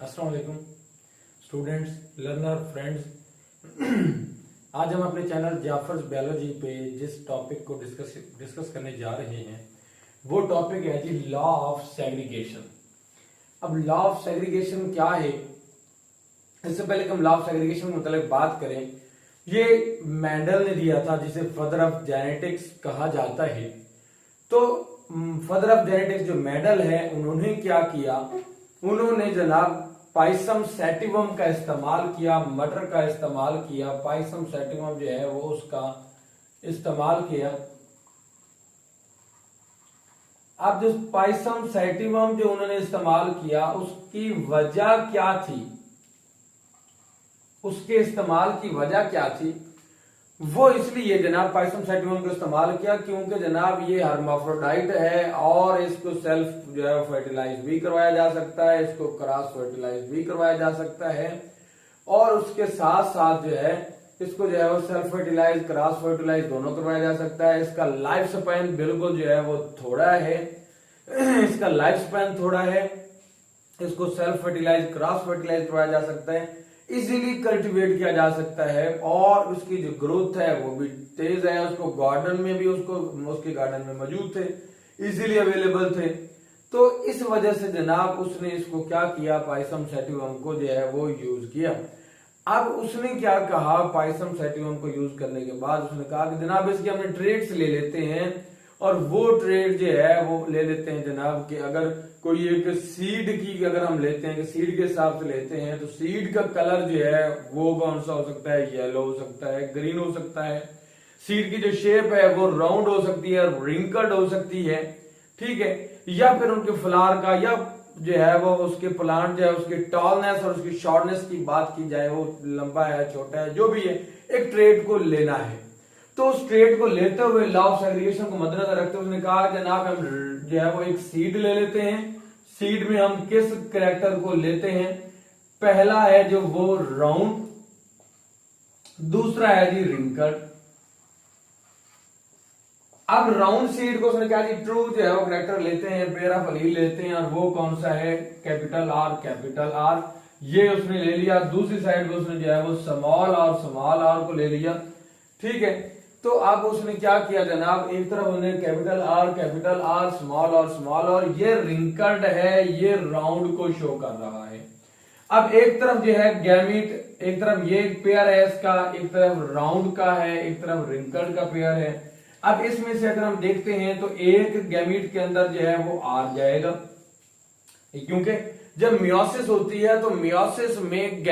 अस्सलाम वालेकुम students, learner, friends. आज हम अपने चैनल जाफर्स बायोलॉजी पे जिस टॉपिक को डिस्कस करने जा रहे हैं वो टॉपिक है जी लॉ ऑफ सेग्रीगेशन। अब लॉ ऑफ सेग्रीगेशन क्या है, इससे पहले कि हम लॉ ऑफ सेग्रीगेशन के मतलब बात करें, ये मेंडल ने दिया था जिसे फादर ऑफ जेनेटिक्स कहा जाता है। तो फादर ऑफ जेनेटिक्स जो मेंडल है उन्होंने क्या किया, उन्होंने जनाब पाइसम सैटिवम का इस्तेमाल किया, मटर का इस्तेमाल किया। पाइसम सैटिवम जो है वो उसका इस्तेमाल किया। अब जो पाइसम सैटिवम जो उन्होंने इस्तेमाल किया उसकी वजह क्या थी, उसके इस्तेमाल की वजह क्या थी, वो इसलिए जनाब पाइसम सैटिवम को इस्तेमाल किया क्योंकि जनाब ये हर्माफ्रोडाइट है और इसको सेल्फ जो है फर्टिलाइज भी करवाया जा सकता है, इसको क्रॉस फर्टिलाइज भी करवाया जा सकता है और उसके साथ साथ जो है इसको जो है वो सेल्फ फर्टिलाइज क्रॉस फर्टिलाइज दोनों करवाया जा सकता है। इसका लाइफ स्पैन बिल्कुल जो है वो थोड़ा है, इसका लाइफ स्पैन थोड़ा है, इसको सेल्फ फर्टिलाइज क्रॉस फर्टिलाइज करवाया जा सकता है, इजीली कल्टीवेट किया जा सकता है और उसकी जो ग्रोथ है वो भी तेज है। उसको गार्डन में भी उसके गार्डन में मौजूद थे, इजीली अवेलेबल थे। तो इस वजह से जनाब उसने इसको क्या किया, पाइसम सैटिवम को जो है वो यूज किया। अब उसने क्या कहा, पाइसम सैटिवम को यूज करने के बाद उसने कहा कि जनाब इसके हमने ट्रेड्स ले लेते हैं और वो ट्रेड जो है वो ले लेते हैं जनाब कि अगर कोई एक सीड की अगर हम लेते हैं कि सीड के हिसाब से लेते हैं तो सीड का कलर जो है वो कौन सा हो सकता है, येलो हो सकता है, ग्रीन हो सकता है। सीड की जो शेप है वो राउंड हो सकती है, रिंकल्ड हो सकती है, ठीक है। या फिर उनके फ्लावर का या जो है वो उसके प्लांट जो है उसकी टॉलनेस और उसकी शॉर्टनेस की बात की जाए, वो लंबा है छोटा है जो भी है, एक ट्रेड को लेना है। तो उस ट्रेड को लेते हुए लॉ ऑफ सेग्रीगेशन को मद्देनजर रखते हुए उसने कहा कि जनाब हम जो है वो एक सीड ले लेते हैं। सीड में हम किस कैरेक्टर को लेते हैं, पहला है जो वो राउंड, दूसरा है जी रिंकल्ड। अब राउंड सीड को उसने कहा जी ट्रू जो है वो कैरेक्टर लेते हैं, पेयर ऑफ अलील लेते हैं और वो कौन सा है, कैपिटल आर, कैपिटल आर। ये उसने ले लिया। दूसरी साइड पे उसने जो है वो स्मॉल आर को ले लिया, ठीक है। तो अब उसने क्या किया जनाब, एक तरफ उन्होंने कैपिटल आर, स्मॉल और ये रिंकल्ड है, ये राउंड को शो कर रहा है। अब एक तरफ जो है गैमीट, एक तरफ ये पेयर है इसका, एक तरफ राउंड का है, एक तरफ रिंकल्ड का पेयर है। अब इसमें से अगर हम देखते हैं तो एक गैमीट के अंदर जो है वो आर जाएगा, क्योंकि जब मियोसिस होती है तो मियोसिस में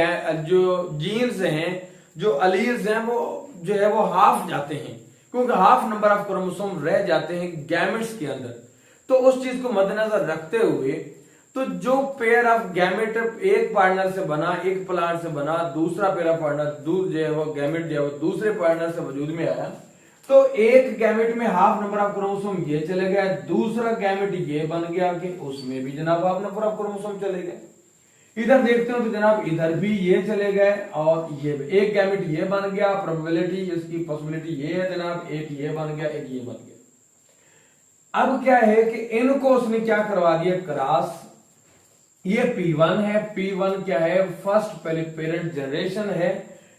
जो जीन्स हैं, जो अलील्स हैं, वो जो है वो हाफ जाते हैं क्योंकि हाफ नंबर ऑफ क्रोमोसोम रह जाते हैं गैमेट्स के अंदर। तो उस चीज को मद्देनजर रखते हुए तो जो पेयर ऑफ गैमेट एक पार्टनर से बना, एक प्लांट से बना, दूसरा पेयर ऑफ पार्टनर जो है वो गैमेट जो है वो दूसरे पार्टनर से वजूद में आया, तो एक गैमेट में हाफ नंबर ऑफ क्रोमोसोम ये चले गए, दूसरा गैमेट ये बन गया कि उसमें भी जनाब हाफ नंबर ऑफ क्रोमोसोम चले गए। इधर देखते हो तो जनाब इधर भी ये चले गए और ये एक गैमेट ये बन गया, प्रोबेबिलिटी इसकी पॉसिबिलिटी ये है जनाब, एक ये बन गया, एक ये बन गया। अब क्या है कि इनको उसने क्या करवा दिया, क्रॉस। ये P1 है, P1 क्या है, फर्स्ट पेरेंट जनरेशन है।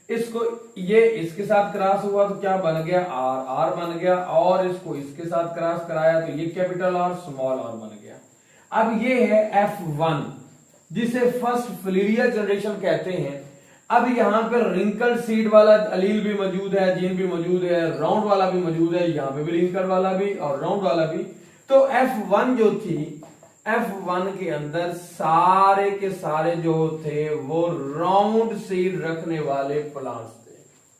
इसको ये इसके साथ क्रॉस हुआ तो क्या बन गया, आर बन गया और इसको इसके साथ क्रॉस कराया तो ये कैपिटल आर, स्मॉल आर बन गया। अब ये है F1 जिसे फर्स्ट फिलियल जनरेशन कहते हैं। अब यहां पर रिंकल्ड सीड वाला अलील भी मौजूद है, जीन भी मौजूद है, राउंड वाला भी मौजूद है, यहां पे भी रिंकल्ड वाला भी और राउंड वाला भी। तो F1 जो थी, F1 के अंदर सारे के सारे जो थे वो राउंड सीड रखने वाले प्लांट्स थे।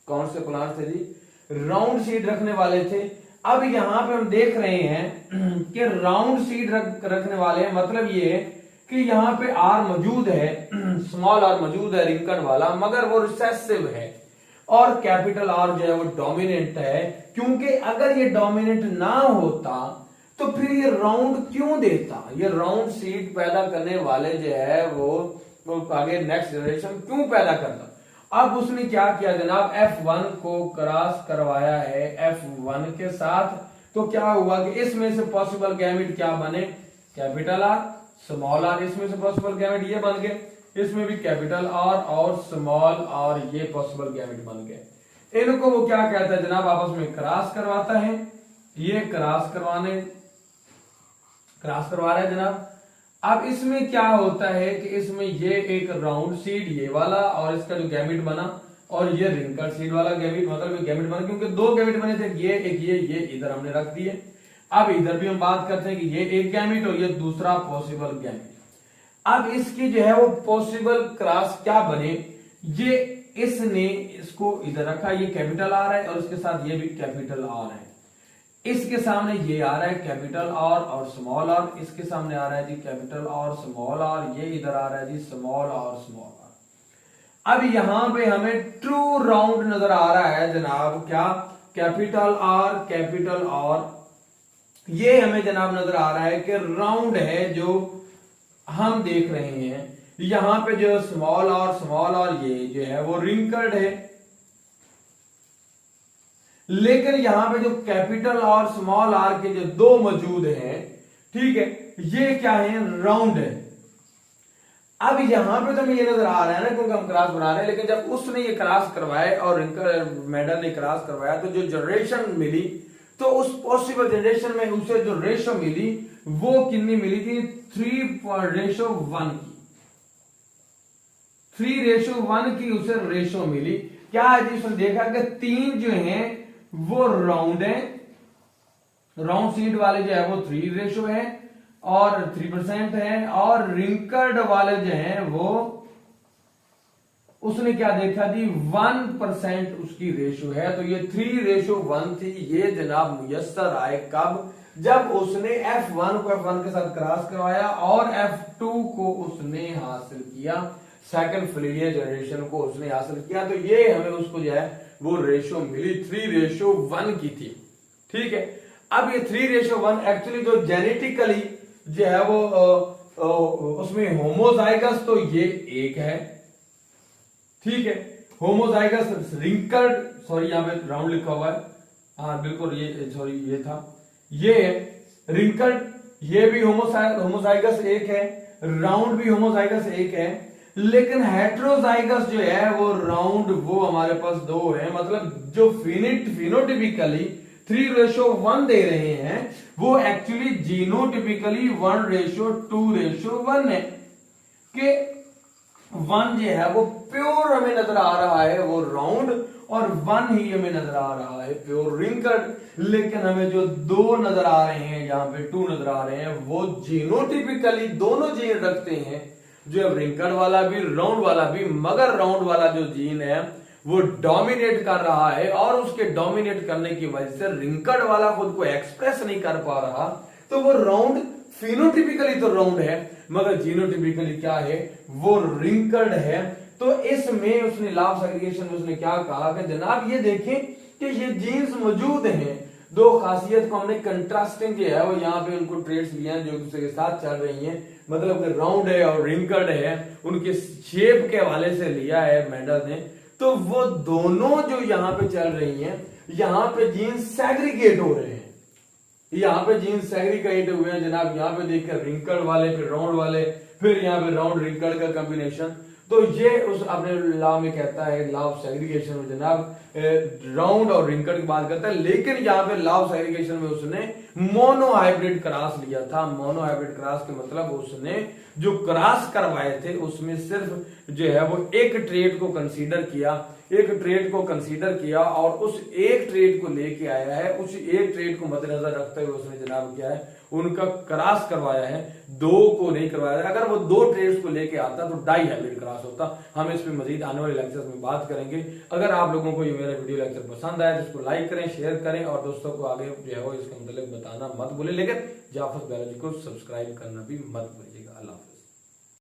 कौन से प्लांट्स थे जी, राउंड सीड रखने वाले थे। अब यहां पे हम देख रहे हैं कि राउंड सीड रखने वाले हैं, मतलब ये कि यहां पे आर मौजूद है, स्मॉल आर मौजूद है रिंकल्ड वाला, मगर वो रिसेसिव है और कैपिटल आर जो है वो डोमिनेंट है। क्योंकि अगर ये डोमिनेंट ना होता तो फिर ये राउंड क्यों देता, ये राउंड सीड पैदा करने वाले जो है वो आगे नेक्स्ट जनरेशन क्यों पैदा करता। अब उसने क्या किया जनाब, F1 को क्रॉस करवाया है F1 के साथ। तो क्या हुआ कि इसमें से पॉसिबल गैमेट क्या बने, कैपिटल आर, स्मॉल आर। इसमें से पॉसिबल गैमेट ये बन गए इसमें भी कैपिटल आर और स्मॉल आर, ये पॉसिबल गैमेट बन गए। इनको वो क्या कहता है जनाब, आपस में क्रॉस करवाता है, ये क्रॉस करवा रहा है जनाब। अब इसमें क्या होता है कि इसमें ये एक राउंड सीड ये वाला और इसका जो गैमेट बना, और ये रिंकल सीड वाला गैमेट, मतलब गैमेट बना क्योंकि दो गैमेट बने थे, ये एक ये इधर हमने रख दिए। अब इधर भी हम बात करते हैं कि ये एक गैमेट और ये दूसरा पॉसिबल गैमेट। अब इसकी जो है वो पॉसिबल क्रॉस क्या बने, ये इसने इसको इधर रखा, ये कैपिटल आर है और इसके साथ ये भी कैपिटल आर है। इसके सामने ये आ रहा है कैपिटल आर और स्मॉल आर, इसके सामने आ रहा है G capital R small are, ये इधर आ रहा है जी स्मॉल आर स्मॉल आर। अब यहां पे हमें ट्रू राउंड नजर आ रहा है जनाब, क्या, कैपिटल आर, ये हमें जनाब नजर आ रहा है कि राउंड है जो हम देख रहे हैं। यहां पे जो स्मॉल आर ये जो है वो रिंकल्ड है, लेकिन यहां पे जो कैपिटल और स्मॉल आर के जो दो मौजूद हैं, ठीक है, ये क्या है, राउंड है। अब यहां पे तो हमें ये नजर आ रहा है ना क्योंकि हम क्रॉस बना रहे हैं, लेकिन जब उसने ये क्रॉस करवाए और मेडल ने क्रॉस करवाया तो जो जनरेशन मिली, तो उस पॉसिबल जनरेशन में उसे जो रेशो मिली वो कितनी मिली थी, 3:1 की, 3:1 की उसे रेशो मिली। क्या है जी, उसने देखा कि 3 जो हैं वो राउंड है, राउंड सीड वाले जो है वो 3 है और 3% है, और रिंकर्ड वाले जो हैं वो उसने क्या देखा जी 1% उसकी रेशो है। तो ये 3:1 थी। ये जनाब मुयस्सर आए कब, जब उसने F1 को F1 के साथ क्रॉस करवाया और F2 को उसने हासिल किया, सेकंड फिलियल जनरेशन को उसने हासिल किया, तो ये हमें उसको जो है वो रेशो मिली 3:1 की थी। ठीक है, अब ये 3:1 एक्चुअली जो जेनेटिकली जो है वो उसमें होमोजाइगस तो ये एक है, ठीक है, होमोजाइगस रिंकल्ड, सॉरी यहां पे राउंड लिखा हुआ है, हाँ बिल्कुल ये सॉरी ये था, ये रिंकल्ड, ये भी होमोजाइगस एक है, राउंड भी होमोजाइगस एक है, लेकिन हेट्रोजाइगस जो है वो राउंड वो हमारे पास 2 है। मतलब जो फिनोटिपिकली 3:1 दे रहे हैं वो एक्चुअली जीनोटिपिकली 1:2:1 है कि 1 जो है वो प्योर हमें नजर आ रहा है वो राउंड, और 1 ही हमें नजर आ रहा है प्योर रिंकल्ड। लेकिन हमें जो 2 नजर आ रहे हैं, यहाँ पे 2 नजर आ रहे हैं, वो जीनोटिपिकली दोनों जीन रखते हैं, जो अब रिंकल्ड वाला भी राउंड वाला भी, मगर राउंड वाला जो जीन है वो डोमिनेट कर रहा है, और उसके डोमिनेट करने की वजह से रिंकल्ड वाला खुद को एक्सप्रेस नहीं कर पा रहा। तो वो राउंड फिनोटिपिकली तो राउंड है, मगर जीनोटिपिकली क्या है, वो रिंकल्ड है। तो इसमें उसने लॉ ऑफ सेग्रीगेशन में उसने क्या कहा कि जनाब ये देखें कि ये जीन्स मौजूद हैं, 2 खासियत को हमने कंट्रास्टिंग जो है वो यहाँ पे उनको ट्रेड्स लिए हैं जो दूसरे के साथ चल रही हैं, मतलब कि राउंड है और रिंकल्ड है, उनके शेप के हवाले से लिया है मेंडल ने। तो वो दोनों जो यहाँ पे चल रही हैं, यहाँ पे जीन्स सेग्रीगेट हो रहे हैं, यहाँ पे जीन्स सेग्रीगेट हुए हैं जनाब। यहाँ पे देखकर रिंकल्ड वाले, फिर राउंड वाले, फिर यहाँ पे राउंड रिंकल्ड का कॉम्बिनेशन। तो ये उस अपने लॉ में कहता है, लॉ ऑफ सेग्रीगेशन में जनाब राउंड और रिंकल्ड की बात करता है, लेकिन यहाँ पे लॉ ऑफ सेग्रीगेशन में उसने मोनोहाइब्रिड क्रॉस लिया था। मोनोहाइब्रिड क्रॉस के मतलब उसने जो क्रॉस करवाए थे उसमें सिर्फ जो है वो एक ट्रेड को कंसीडर किया, और उस एक ट्रेड को लेके आया है, उस एक ट्रेड को मद्देनजर रखते हुए उसने जनाब क्या है उनका क्रॉस करवाया है, 2 को नहीं करवाया है। अगर वो 2 ट्रेड्स को लेके आता तो डाई हाइब्रिड क्रॉस होता। हम इस पे मजीद आने वाले लेक्चर्स में बात करेंगे। अगर आप लोगों को ये मेरा वीडियो लेक्चर पसंद आया तो इसको लाइक करें, शेयर करें, और दोस्तों को आगे जो है वो इसके मतलब बताना मत भूलें, लेकिन जाफर बायोलॉजी को सब्सक्राइब करना भी मत भूलें।